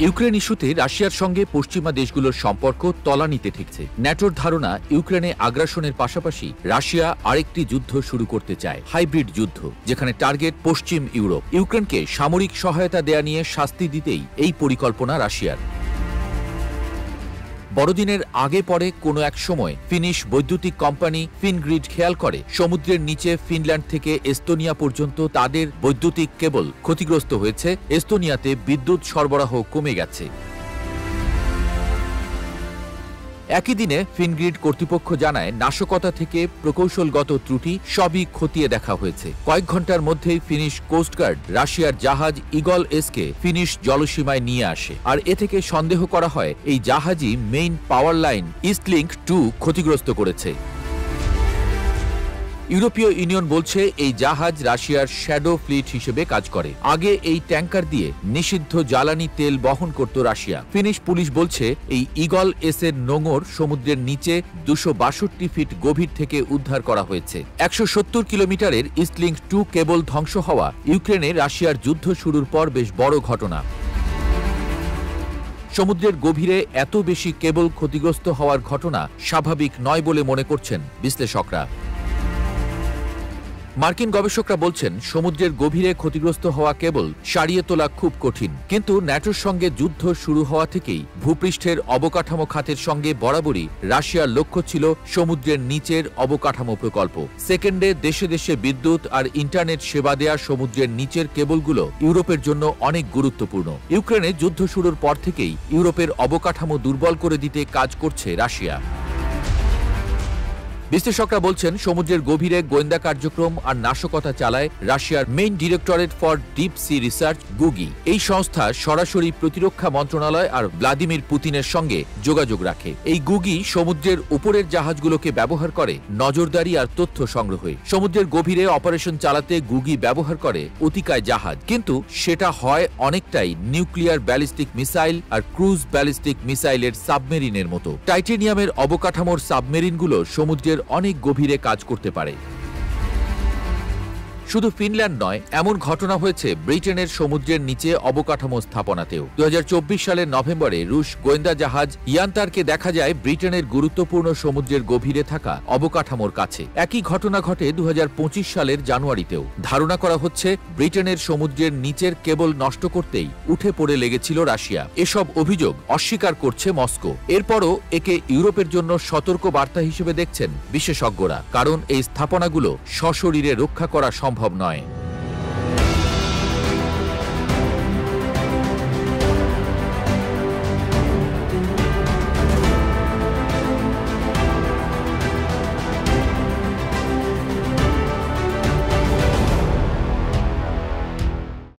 Ukraine ইস্যুতে রাশিয়ার সঙ্গে পশ্চিমা দেশগুলোর সম্পর্ক তলানিতে ঠেকছে। ন্যাটোর ধারণা ইউক্রেনে আগ্রাসনের পাশাপাশি রাশিয়া আরেকটি যুদ্ধ শুরু করতে চায়, হাইব্রিড যুদ্ধ, যেখানে টার্গেট পশ্চিম ইউরোপ। ইউক্রেনকে সামরিক সহায়তা দেয়া নিয়ে শাস্তি দিতেই এই পরিকল্পনা রাশিয়ার। বড়দিনের আগে পরে কোনো এক সময় ফিনিশ বৈদ্যুতিক কোম্পানি ফিনগ্রিড খেয়াল করে সমুদ্রের নিচে ফিনল্যান্ড থেকে এস্তোনিয়া পর্যন্ত তাদের বৈদ্যুতিক কেবল ক্ষতিগ্রস্ত হয়েছে। এস্তোনিয়াতে বিদ্যুৎ সরবরাহ কমে গেছে। একই দিনে ফিনগ্রিড কর্তৃপক্ষ জানায় নাশকতা থেকে প্রকৌশলগত ত্রুটি সবই খতিয়ে দেখা হয়েছে। কয়েক ঘন্টার মধ্যেই ফিনিশ কোস্টগার্ড রাশিয়ার জাহাজ ইগল এসকে ফিনিশ জলসীমায় নিয়ে আসে, আর এ থেকে সন্দেহ করা হয় এই জাহাজই মেইন পাওয়ার লাইন ইস্টলিংক 2 ক্ষতিগ্রস্ত করেছে। ইউরোপীয় ইউনিয়ন বলছে এই জাহাজ রাশিয়ার শ্যাডো ফ্লিট হিসেবে কাজ করে। আগে এই ট্যাঙ্কার দিয়ে নিষিদ্ধ জ্বালানি তেল বহন করত রাশিয়া। ফিনিশ পুলিশ বলছে এই ইগল এস এর নোঙর সমুদ্রের নিচে 262 ফিট গভীর থেকে উদ্ধার করা হয়েছে। 170 কিলোমিটারের ইস্টলিংক 2 কেবল ধ্বংস হওয়া ইউক্রেনে রাশিয়ার যুদ্ধ শুরুর পর বেশ বড় ঘটনা। সমুদ্রের গভীরে এত বেশি কেবল ক্ষতিগ্রস্ত হওয়ার ঘটনা স্বাভাবিক নয় বলে মনে করছেন বিশ্লেষকরা। মার্কিন গবেষকরা বলছেন সমুদ্রের গভীরে ক্ষতিগ্রস্ত হওয়া কেবল সারিয়ে তোলা খুব কঠিন, কিন্তু ন্যাটোর সঙ্গে যুদ্ধ শুরু হওয়া থেকেই ভূপৃষ্ঠের অবকাঠামো খাতের সঙ্গে বরাবরই রাশিয়ার লক্ষ্য ছিল সমুদ্রের নিচের অবকাঠামো প্রকল্প। সেকেন্ডে দেশে দেশে বিদ্যুৎ আর ইন্টারনেট সেবা দেয়া সমুদ্রের নিচের কেবলগুলো ইউরোপের জন্য অনেক গুরুত্বপূর্ণ। ইউক্রেনে যুদ্ধ শুরুর পর থেকেই ইউরোপের অবকাঠামো দুর্বল করে দিতে কাজ করছে রাশিয়া। বিশ্লেষকরা বলছেন সমুদ্রের গভীরে গোয়েন্দা কার্যক্রম আর নাশকতা চালায় রাশিয়ার main directorate for deep sea research GUGI. এই সংস্থা সরাসরি প্রতিরক্ষা মন্ত্রণালয় আর ভ্লাদিমির পুতিনের সঙ্গে যোগাযোগ রাখে। এই গুগি সমুদ্রের উপরের জাহাজগুলোকে ব্যবহার করে নজরদারি আর তথ্য সংগ্রহে। সমুদ্রের গভীরে অপারেশন চালাতে গুগি ব্যবহার করে অতিকায় জাহাজ, কিন্তু সেটা হয় অনেকটাই নিউক্লিয়ার ব্যালিস্টিক মিসাইল আর ক্রুজ ব্যালিস্টিক মিসাইলের সাবমেরিনের মতো। টাইটেনিয়ামের অবকাঠামোর সাবমেরিনগুলো সমুদ্রের অনেক গভীরে কাজ করতে পারে। শুধু ফিনল্যান্ড নয়, এমন ঘটনা হয়েছে ব্রিটেনের সমুদ্রের নিচে অবকাঠামো স্থাপনাতেও। 2024 সালের নভেম্বরে রুশ গোয়েন্দা জাহাজ ইয়ান্তারকে দেখা যায় ব্রিটেনের গুরুত্বপূর্ণ সমুদ্রের গভীরে থাকা অবকাঠামোর কাছে। একই ঘটনা ঘটে 2025 সালের জানুয়ারিতেও। ধারণা করা হচ্ছে ব্রিটেনের সমুদ্রের নিচের কেবল নষ্ট করতেই উঠে পড়ে লেগেছিল রাশিয়া। এসব অভিযোগ অস্বীকার করছে মস্কো। এরপরও একে ইউরোপের জন্য সতর্ক বার্তা হিসেবে দেখছেন বিশেষজ্ঞরা, কারণ এই স্থাপনাগুলো সশরীরে রক্ষা করা সম্ভব নয়।